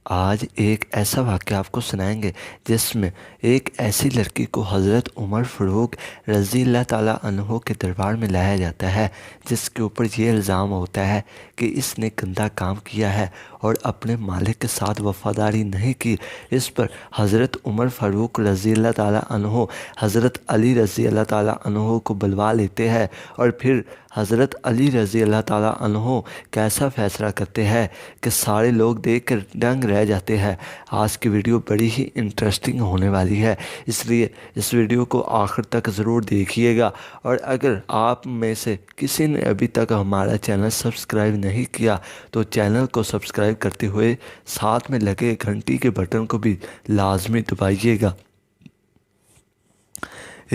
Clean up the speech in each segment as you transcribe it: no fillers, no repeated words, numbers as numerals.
آج ایک ایسا واقعہ آپ کو سنائیں گے جس میں ایک ایسی لڑکی کو حضرت عمر فاروق رضی اللہ تعالیٰ عنہ کے دربار میں لایا جاتا ہے، جس کے اوپر یہ الزام ہوتا ہے کہ اس نے گندا کام کیا ہے اور اپنے مالک کے ساتھ وفاداری نہیں کی۔ اس پر حضرت عمر فاروق رضی اللہ تعالیٰ عنہ حضرت علی رضی اللہ تعالیٰ عنہ کو بلوا لیتے ہیں، اور پھر حضرت علی رضی اللہ تعالیٰ عنہ کیسا فیصلہ کرتے ہیں کہ سارے لوگ دیکھ کر دنگ رہ جاتے ہیں۔ آج کی ویڈیو بڑی ہی انٹرسٹنگ ہونے والی ہے، اس لیے اس ویڈیو کو آخر تک ضرور دیکھیے گا۔ اور اگر آپ میں سے کسی نے ابھی تک ہمارا چینل سبسکرائب نہیں کیا تو چینل کو سبسکرائب کرتے ہوئے ساتھ میں لگے گھنٹی کے بٹن کو بھی لازمی دبائیے گا۔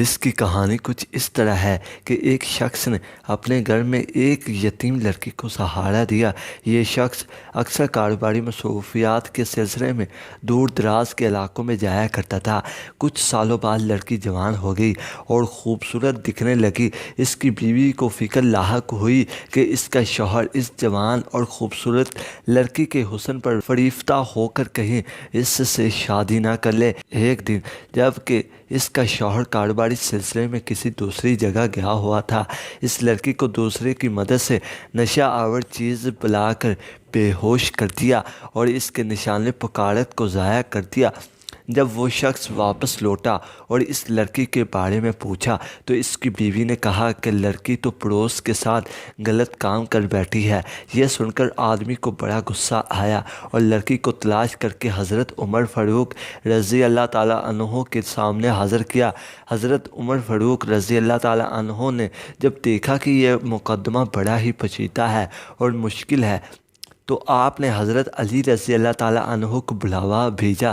اس کی کہانی کچھ اس طرح ہے کہ ایک شخص نے اپنے گھر میں ایک یتیم لڑکی کو سہارا دیا۔ یہ شخص اکثر کاروباری مصروفیات کے سلسلے میں دور دراز کے علاقوں میں جایا کرتا تھا۔ کچھ سالوں بعد لڑکی جوان ہو گئی اور خوبصورت دکھنے لگی۔ اس کی بیوی کو فکر لاحق ہوئی کہ اس کا شوہر اس جوان اور خوبصورت لڑکی کے حسن پر فریفتہ ہو کر کہیں اس سے شادی نہ کر لے۔ ایک دن جب کہ اس کا شوہر کاروباری سلسلے میں کسی دوسری جگہ گیا ہوا تھا، اس لڑکی کو دوسرے کی مدد سے نشہ آور چیز پلا کر بے ہوش کر دیا اور اس کے نشان پکارت کو ضائع کر دیا۔ جب وہ شخص واپس لوٹا اور اس لڑکی کے بارے میں پوچھا تو اس کی بیوی نے کہا کہ لڑکی تو پڑوس کے ساتھ غلط کام کر بیٹھی ہے۔ یہ سن کر آدمی کو بڑا غصہ آیا اور لڑکی کو تلاش کر کے حضرت عمر فاروق رضی اللہ تعالیٰ عنہ کے سامنے حاضر کیا۔ حضرت عمر فاروق رضی اللہ تعالیٰ عنہ نے جب دیکھا کہ یہ مقدمہ بڑا ہی پیچیدہ ہے اور مشکل ہے تو آپ نے حضرت علی رضی اللہ تعالیٰ عنہ کو بلاوا بھیجا،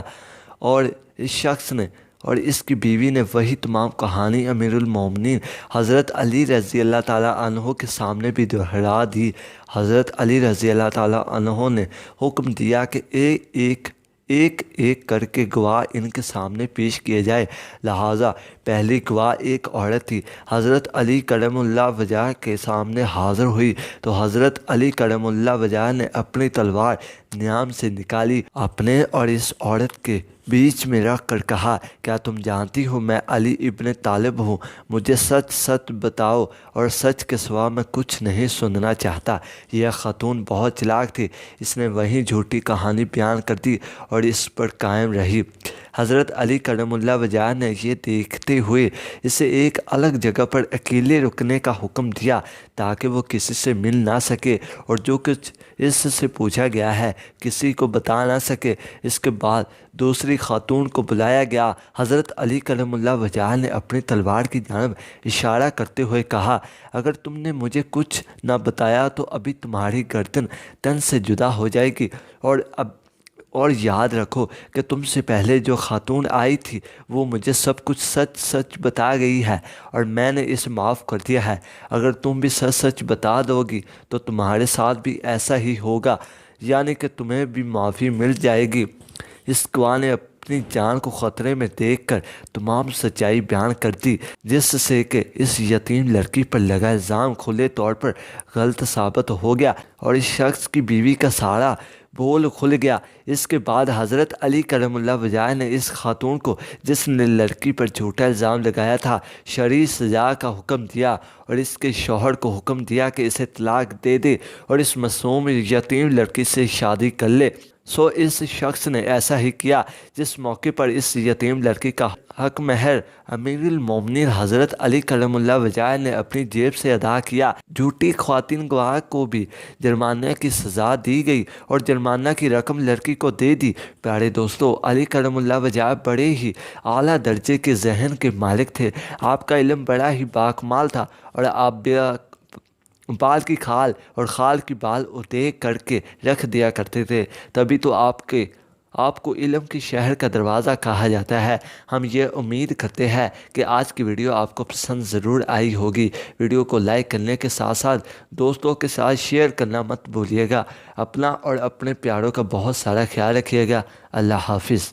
اور اس شخص نے اور اس کی بیوی نے وہی تمام کہانی امیر المومنین حضرت علی رضی اللہ تعالیٰ عنہ کے سامنے بھی دہرا دی۔ حضرت علی رضی اللہ تعالیٰ عنہ نے حکم دیا کہ ایک ایک کر کے گواہ ان کے سامنے پیش کیے جائے۔ لہٰذا پہلی گواہ ایک عورت تھی۔ حضرت علی کرم اللہ وجہ کے سامنے حاضر ہوئی تو حضرت علی کرم اللہ وجہ نے اپنی تلوار نیام سے نکالی، اپنے اور اس عورت کے بیچ میں رکھ کر کہا، کیا تم جانتی ہو میں علی ابن طالب ہوں؟ مجھے سچ بتاؤ اور سچ کے سوا میں کچھ نہیں سننا چاہتا۔ یہ خاتون بہت چلاک تھی، اس نے وہیں جھوٹی کہانی بیان کر دی اور اس پر قائم رہی۔ حضرت علی کرم اللہ وجہ نے یہ دیکھتے ہوئے اسے ایک الگ جگہ پر اکیلے رکنے کا حکم دیا تاکہ وہ کسی سے مل نہ سکے اور جو کچھ اس سے پوچھا گیا ہے کسی کو بتا نہ سکے۔ اس کے بعد دوسری خاتون کو بلایا گیا۔ حضرت علی کرم اللہ وجہ نے اپنی تلوار کی جانب اشارہ کرتے ہوئے کہا، اگر تم نے مجھے کچھ نہ بتایا تو ابھی تمہاری گردن تن سے جدا ہو جائے گی، اور یاد رکھو کہ تم سے پہلے جو خاتون آئی تھی وہ مجھے سب کچھ سچ بتا گئی ہے اور میں نے اسے معاف کر دیا ہے۔ اگر تم بھی سچ بتا دو گی تو تمہارے ساتھ بھی ایسا ہی ہوگا، یعنی کہ تمہیں بھی معافی مل جائے گی۔ اس گواہ نے اپنی جان کو خطرے میں دیکھ کر تمام سچائی بیان کر دی، جس سے کہ اس یتیم لڑکی پر لگا الزام کھلے طور پر غلط ثابت ہو گیا اور اس شخص کی بیوی کا سارا بول کھل گیا۔ اس کے بعد حضرت علی کرم اللہ وجہ نے اس خاتون کو جس نے لڑکی پر جھوٹا الزام لگایا تھا شرعی سزا کا حکم دیا اور اس کے شوہر کو حکم دیا کہ اسے طلاق دے دے اور اس معصوم یتیم لڑکی سے شادی کر لے۔ اس شخص نے ایسا ہی کیا۔ جس موقع پر اس یتیم لڑکی کا حق مہر امیر المومنین حضرت علی کرم اللہ وجہ نے اپنی جیب سے ادا کیا، جھوٹی خواتین گواہ کو بھی جرمانے کی سزا دی گئی اور جرمانہ کی رقم لڑکی کو دے دی۔ پیارے دوستو، علی کرم اللہ وجہ بڑے ہی اعلیٰ درجے کے ذہن کے مالک تھے۔ آپ کا علم بڑا ہی باکمال تھا اور آپ بال کی کھال اور خال کی بال دیکھ کر کے رکھ دیا کرتے تھے، تبھی تو آپ کو علم کی شہر کا دروازہ کہا جاتا ہے۔ ہم یہ امید کرتے ہیں کہ آج کی ویڈیو آپ کو پسند ضرور آئی ہوگی۔ ویڈیو کو لائک کرنے کے ساتھ ساتھ دوستوں کے ساتھ شیئر کرنا مت بھولیے گا۔ اپنا اور اپنے پیاروں کا بہت سارا خیال رکھیے گا۔ اللہ حافظ۔